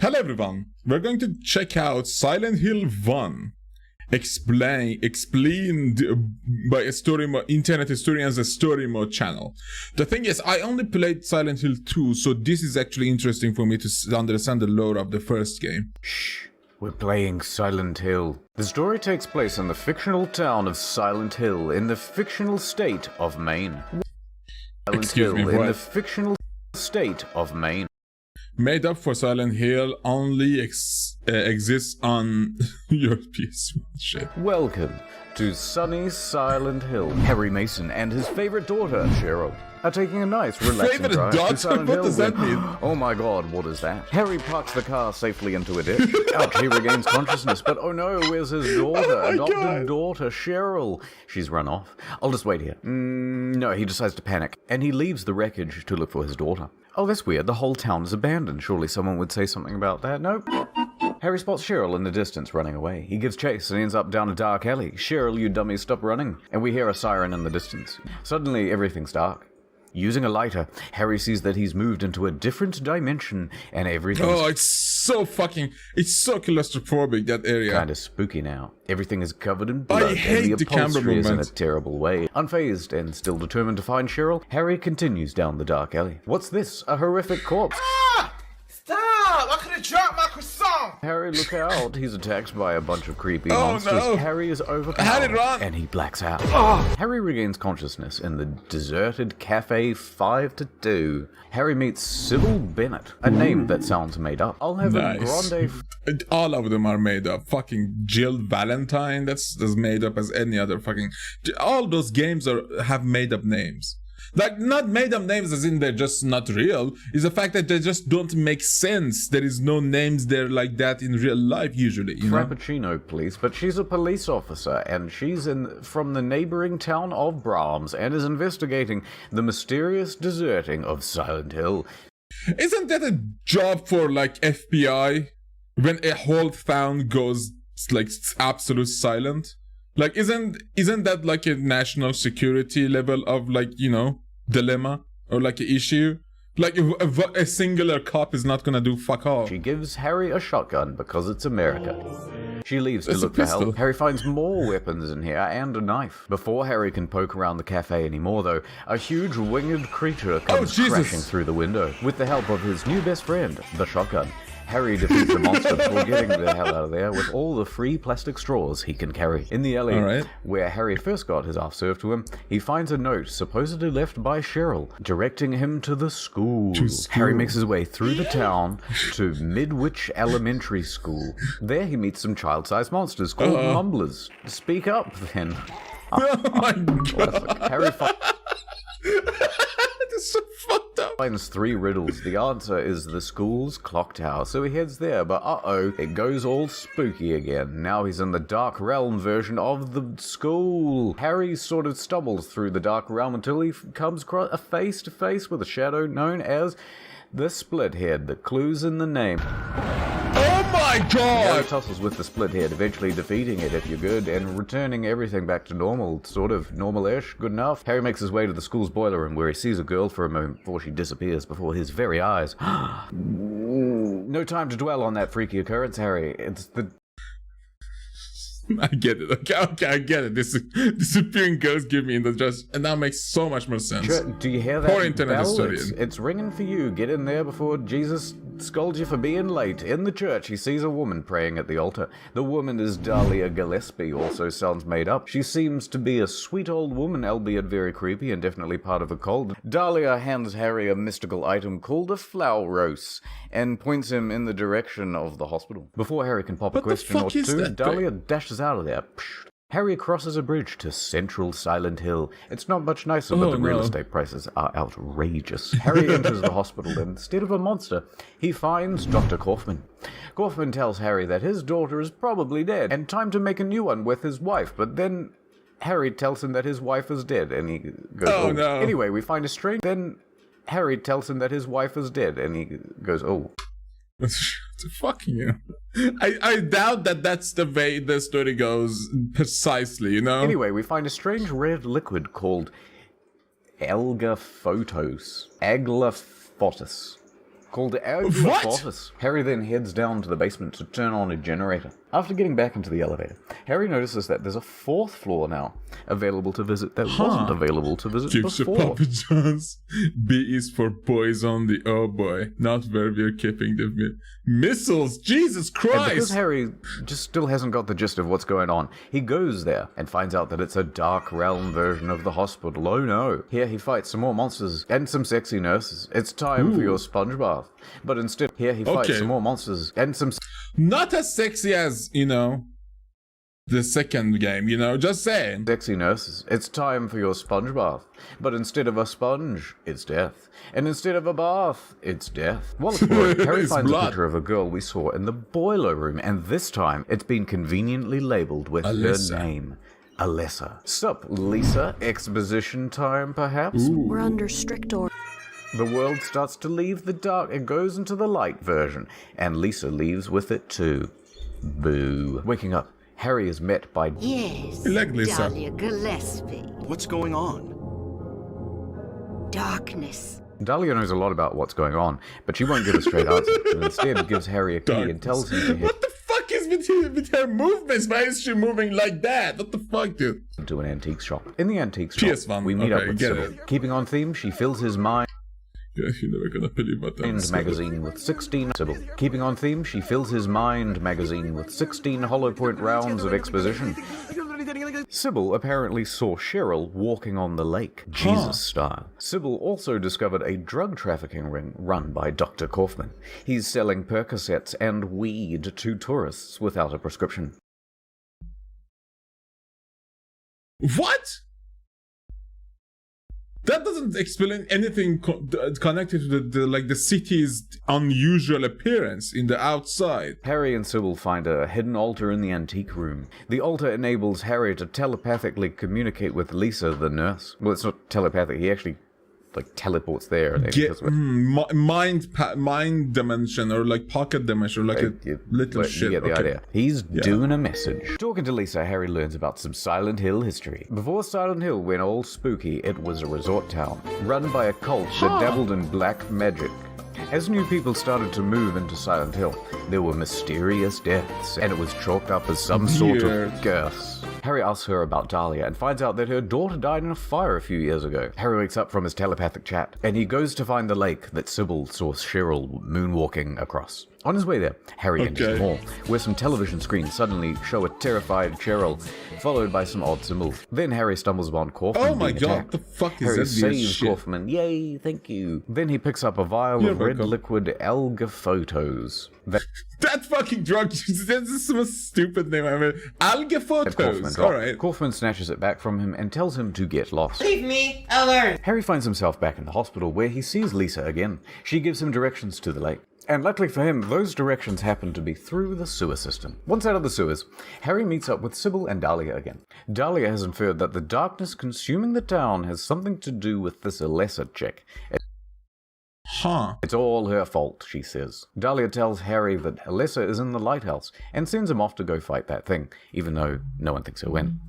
Hello everyone, we're going to check out Silent Hill 1 explained by a internet historians a Storymode channel. The thing is, I only played Silent Hill 2, so this is actually interesting for me to understand the lore of the first game. Shh, we're playing Silent Hill. The story takes place in the fictional town of Silent Hill in the fictional state of Maine. Silent Hill in the fictional state of Maine. Made up for Silent Hill only exists on your PS1 shit. Welcome to sunny Silent Hill. Harry Mason and his favorite daughter, Cheryl, are taking a nice, relaxing drive to Silent Hill. What does that mean? Oh my god, what is that? Harry parks the car safely into a ditch. Ouch, he regains consciousness, but oh no, where's his daughter? Adopted daughter, Cheryl. She's run off. I'll just wait here. No, he decides to panic, and he leaves the wreckage to look for his daughter. Oh, that's weird. The whole town is abandoned. Surely someone would say something about that. Nope. Harry spots Cheryl in the distance running away. He gives chase and ends up down a dark alley. Cheryl, you dummy, stop running. And we hear a siren in the distance. Suddenly, everything's dark. Using a lighter, Harry sees that he's moved into a different dimension and everything. Oh, it's so claustrophobic, that area. Kinda spooky now. Everything is covered in blood. I hate the camera movement. In a movement. terrible way. Unfazed and still determined to find Cheryl, Harry continues down the dark alley. What's this? A horrific corpse. Stop! I could have dropped my croissant! Harry, look out. He's attacked by a bunch of creepy Oh, monsters. no. Harry is overpowered. How did it run? And he blacks out. Harry regains consciousness in the deserted cafe 5 to 2. Harry meets Sybil Bennett, a name that sounds made up. I'll have a grande... All of them are made up. Fucking Jill Valentine, that's as made up as any other fucking... All those games have made up names. Like, not made up names as in they're just not real, is the fact that they just don't make sense. There is no names there like that in real life usually, you know? Frappuccino, please, but she's a police officer, and she's from the neighboring town of Brahms, and is investigating the mysterious deserting of Silent Hill. Isn't that a job for, like, FBI? When a whole town goes, like, absolute silent? Like, isn't that like a national security level of, like, you know, dilemma or like an issue? Like, a singular cop is not gonna do fuck all. She gives Harry a shotgun because it's America. She leaves to That's look a for pistol. help. Harry finds more weapons in here and a knife. Before Harry can poke around the cafe anymore, though, a huge winged creature comes crashing through the window. With the help of his new best friend, the shotgun, Harry defeats the monster before getting the hell out of there with all the free plastic straws he can carry. In the alley, where Harry first got his ass served to him, he finds a note supposedly left by Cheryl, directing him to the school. Harry makes his way through the town to Midwich Elementary School. There he meets some child-sized monsters called Mumblers. Speak up, then. Oh my god. Harry That's so fucked up. finds 3 riddles. The answer is the school's clock tower, so he heads there, but it goes all spooky again. Now he's in the Dark Realm version of the school. Harry sort of stumbles through the Dark Realm until he comes a face-to-face with a shadow known as the Split Head. The clue's in the name. Oh my Harry god! tussles with the Split Head, eventually defeating it if you're good, and returning everything back to normal, sort of normal-ish, good enough. Harry makes his way to the school's boiler room where he sees a girl for a moment before she disappears before his very eyes. No time to dwell on that freaky occurrence, Harry. It's the... I get it. Okay, I get it. Disappearing girls give me indigestion, and that makes so much more sense. Do you hear that Poor internet bell? historian. It's ringing for you. Get in there before Jesus scolds you for being late. In the church, he sees a woman praying at the altar. The woman is Dahlia Gillespie, also sounds made up. She seems to be a sweet old woman, albeit very creepy and definitely part of a cult. Dahlia hands Harry a mystical item called a flower rose and points him in the direction of the hospital. Before Harry can pop a question or two, Dahlia dashes out of there. Psh. Harry crosses a bridge to central Silent Hill. It's not much nicer, but the real estate prices are outrageous. Harry enters the hospital, and instead of a monster, he finds Dr. Kaufman. Kaufman tells Harry that his daughter is probably dead, and time to make a new one with his wife, but then Harry tells him that his wife is dead, and he goes, Oh no. Anyway, we find a strange... Then Harry tells him that his wife is dead, and he goes, oh. Fucking you. I doubt that that's the way the story goes precisely, you know? Anyway, we find a strange red liquid called Aglaphos. called Agrifortis. Harry then heads down to the basement to turn on a generator. After getting back into the elevator, Harry notices that there's a 4th floor now available to visit that wasn't available to visit Gives you before. Papa John's. B is for boys only. Oh boy. Not where we're keeping the missiles. Jesus And because Christ. Harry just still hasn't got the gist of what's going on, he goes there and finds out that it's a dark realm version of the hospital. Oh no. Here he fights some more monsters and some sexy nurses. It's time for your sponge bath. But instead, here he fights some more monsters and some Not as sexy as, you know, the second game, you know, just saying. sexy nurses. It's time for your sponge bath. But instead of a sponge, it's death. And instead of a bath, it's death. While exploring, Harry It's finds a blood. picture of a girl we saw in the boiler room, and this time it's been conveniently labeled with Alyssa. her name. Alyssa. Sup, Lisa? Exposition time, perhaps? We're under strict order. The world starts to leave the dark and goes into the light version, and Lisa leaves with it too. Boo. Waking up, Harry is met by Yes, Like Lisa. Dahlia Gillespie. What's going on? Darkness. Dahlia knows a lot about what's going on, but she won't give a straight answer, and instead gives Harry a key and tells him to head What the fuck is with her movements? Why is she moving like that? What the fuck, dude? to an antique shop. In the antique shop, PS1, we meet okay, up with get Sybil. it. Keeping on theme, she fills his mind Yeah, you're never gonna believe what I'm saying. magazine with 16 Sybil. Keeping on theme, she fills his mind magazine with 16 hollow point rounds of exposition. Sybil apparently saw Cheryl walking on the lake, Jesus style. Sybil also discovered a drug trafficking ring run by Dr. Kaufman. He's selling Percocets and weed to tourists without a prescription. What? That doesn't explain anything connected to the city's unusual appearance in the outside. Harry and Sybil find a hidden altar in the antique room. The altar enables Harry to telepathically communicate with Lisa, the nurse. Well, it's not telepathic. He actually teleports there. And Mind dimension or pocket dimension, or a little shit. You get the Okay. idea. He's doing a message. Talking to Lisa, Harry learns about some Silent Hill history. Before Silent Hill went all spooky, it was a resort town, run by a cult that dabbled in black magic. As new people started to move into Silent Hill, there were mysterious deaths, and it was chalked up as some sort Weird. of curse. Harry asks her about Dahlia and finds out that her daughter died in a fire a few years ago. Harry wakes up from his telepathic chat, and he goes to find the lake that Sybil saw Cheryl moonwalking across. On his way there, Harry enters the mall, where some television screens suddenly show a terrified Cheryl, followed by some odd symbols. Then Harry stumbles upon Kaufman Oh my being god, attacked. the fuck is Harry that weird saves shit? Kaufman. Yay, thank you. Then he picks up a vial You're of red welcome. liquid alga photos. That fucking drug, that's the most stupid name ever. Alga Kaufman photos, dropped. alright. Kaufman snatches it back from him and tells him to get lost. Leave me alone. Harry finds himself back in the hospital where he sees Lisa again. She gives him directions to the lake. And luckily for him, those directions happen to be through the sewer system. Once out of the sewers, Harry meets up with Sybil and Dahlia again. Dahlia has inferred that the darkness consuming the town has something to do with this Alessa chick. Huh. It's all her fault, she says. Dahlia tells Harry that Alessa is in the lighthouse and sends him off to go fight that thing, even though no one thinks he'll win.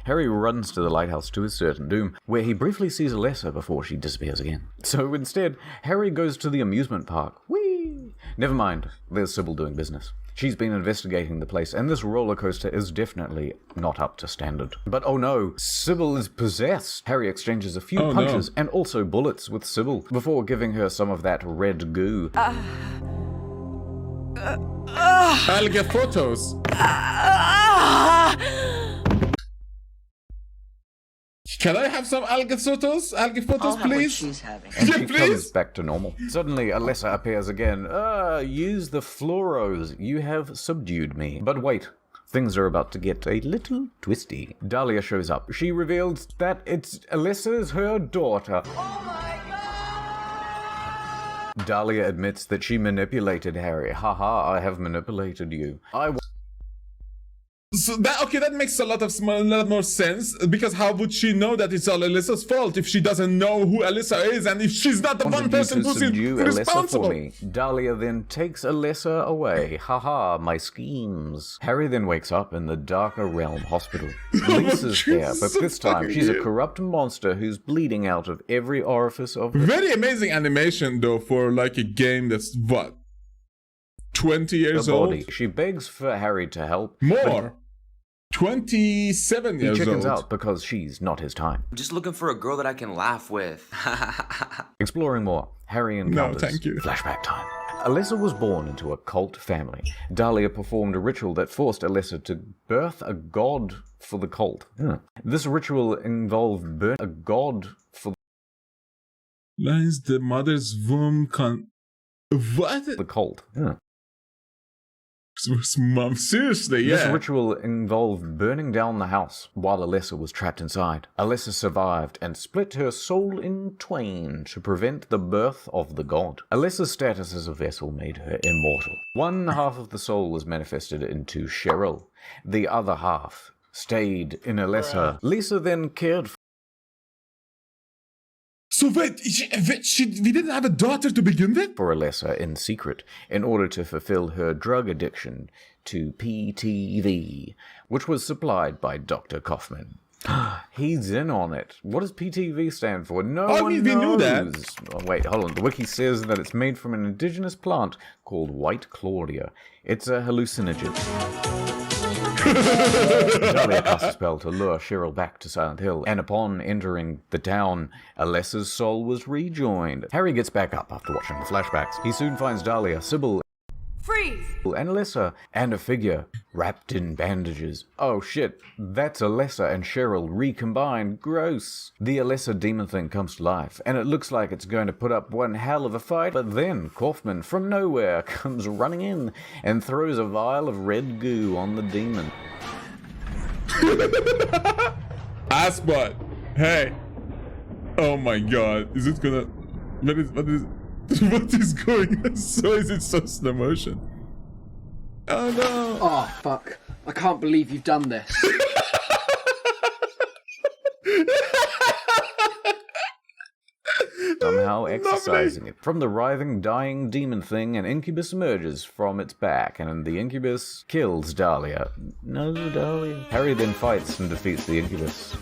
Harry runs to the lighthouse to his certain doom, where he briefly sees Alessa before she disappears again. So instead, Harry goes to the amusement park. Whee! Never mind, there's Sybil doing business. She's been investigating the place, and this roller coaster is definitely not up to standard. But oh no, Sybil is possessed! Harry exchanges a few punches and also bullets with Sybil before giving her some of that red goo. Alga photos. Can I have some alga photos? Alga photos, please? She's having. And Yeah, she please. comes back to normal. Suddenly, Alessa appears again. Use the fluoros. You have subdued me. But wait. Things are about to get a little twisty. Dahlia shows up. She reveals that Alessa's her daughter. Oh my god! Dahlia admits that she manipulated Harry. Haha, I have manipulated you. So that makes a lot more sense, because how would she know that it's all Alyssa's fault if she doesn't know who Alyssa is and if she's not the one person who's responsible? Dahlia then takes Alyssa away. Haha, my schemes. Harry then wakes up in the Darker Realm Hospital. Lisa's there, but this time she's a corrupt monster who's bleeding out of every orifice of her. Very amazing animation though for like a game that's what? 20 years old? She begs for Harry to help. More. 27 years old. He chickens out because she's not his time. I'm just looking for a girl that I can laugh with. Exploring more, Harry encounters flashback time. Alyssa was born into a cult family. Dahlia performed a ritual that forced Alyssa to birth a god for the cult. This ritual involved burning a god for Lies the mother's womb what? the cult. Mom, seriously, yeah. This ritual involved burning down the house while Alyssa was trapped inside. Alyssa survived and split her soul in twain to prevent the birth of the god. Alyssa's status as a vessel made her immortal. One half of the soul was manifested into Cheryl. The other half stayed in Alyssa. Lisa then cared for So wait, we didn't have a daughter to begin with? for Alyssa in secret in order to fulfill her drug addiction to PTV, which was supplied by Dr. Kaufman. He's in on it. What does PTV stand for? No one knows. We knew that. Oh, wait, hold on. The wiki says that it's made from an indigenous plant called White Claudia. It's a hallucinogen. Dahlia cast a spell to lure Cheryl back to Silent Hill, and upon entering the town, Alyssa's soul was rejoined. Harry gets back up after watching the flashbacks. He soon finds Dahlia, Sybil, Freeze! and Alyssa, and a figure wrapped in bandages. Oh shit, that's Alyssa and Cheryl recombined. Gross. The Alyssa demon thing comes to life, and it looks like it's going to put up one hell of a fight, but then Kaufman, from nowhere, comes running in and throws a vial of red goo on the demon. Assbutt. Hey. Oh my god. Is it gonna... What is going on? So is it so slow motion? Oh no. Oh fuck. I can't believe you've done this. Somehow exercising it. From the writhing, dying demon thing, an incubus emerges from its back, and the incubus kills Dahlia. No, Dahlia. Harry then fights and defeats the incubus.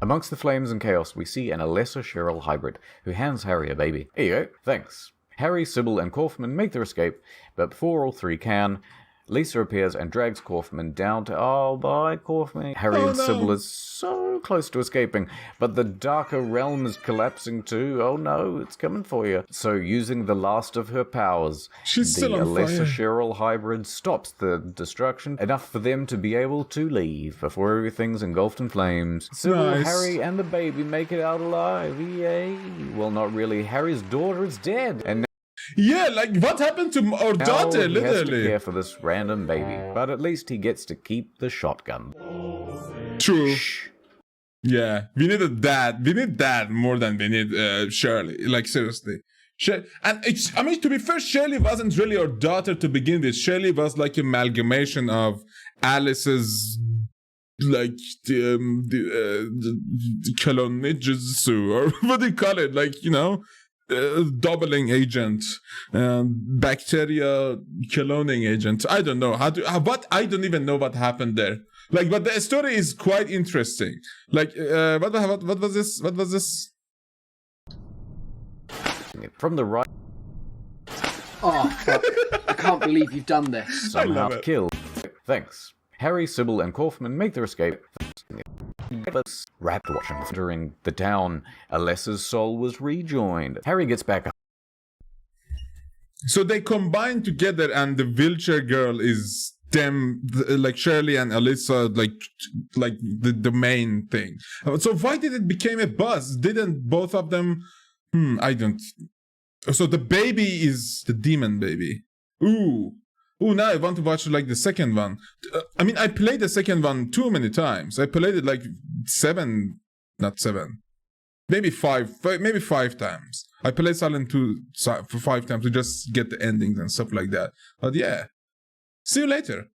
Amongst the flames and chaos, we see an Alyssa-Cheryl hybrid, who hands Harry a baby. Here you go, thanks. Harry, Sybil, and Kaufman make their escape, but before all three can, Lisa appears and drags Kaufman down to... Oh, bye, Kaufman. Harry and Sybil are so close to escaping, but the Darker Realm is collapsing too. Oh no, it's coming for you. So, using the last of her powers, She's the still on fire. Alyssa-Cheryl hybrid stops the destruction, enough for them to be able to leave before everything's engulfed in flames. Sybil, Nice. Harry, and the baby make it out alive. Yay. Well, not really. Harry's daughter is dead, and Yeah, like what happened to our daughter, he has to literally? care for this random baby, but at least he gets to keep the shotgun. True. Yeah, we needed that. We need that more than we need Shirley. Like, seriously. And I mean, to be fair, Shirley wasn't really our daughter to begin with. Shirley was like amalgamation of Alice's, like, the colonijitsu, or what do you call it? Like, you know, doubling agent, bacteria cloning agent. I don't know I don't even know what happened there. Like, but the story is quite interesting. Like, what was this? What was this? From the right, Oh fuck. I can't believe you've done this. somehow love it. killed. Thanks. Harry, Sybil, and Kaufman make their escape. Wrapped watching during the town, Alyssa's soul was rejoined. Harry gets back up. So they combine together, and the wheelchair girl is them, like Shirley and Alyssa, like the main thing. So why did it become a buzz? Didn't both of them? I don't. So the baby is the demon baby. Ooh, now I want to watch like the second one. I mean, I played the second one too many times. I played it like maybe five times. I played Silent 2 for 5 times to just get the endings and stuff like that. But yeah, see you later.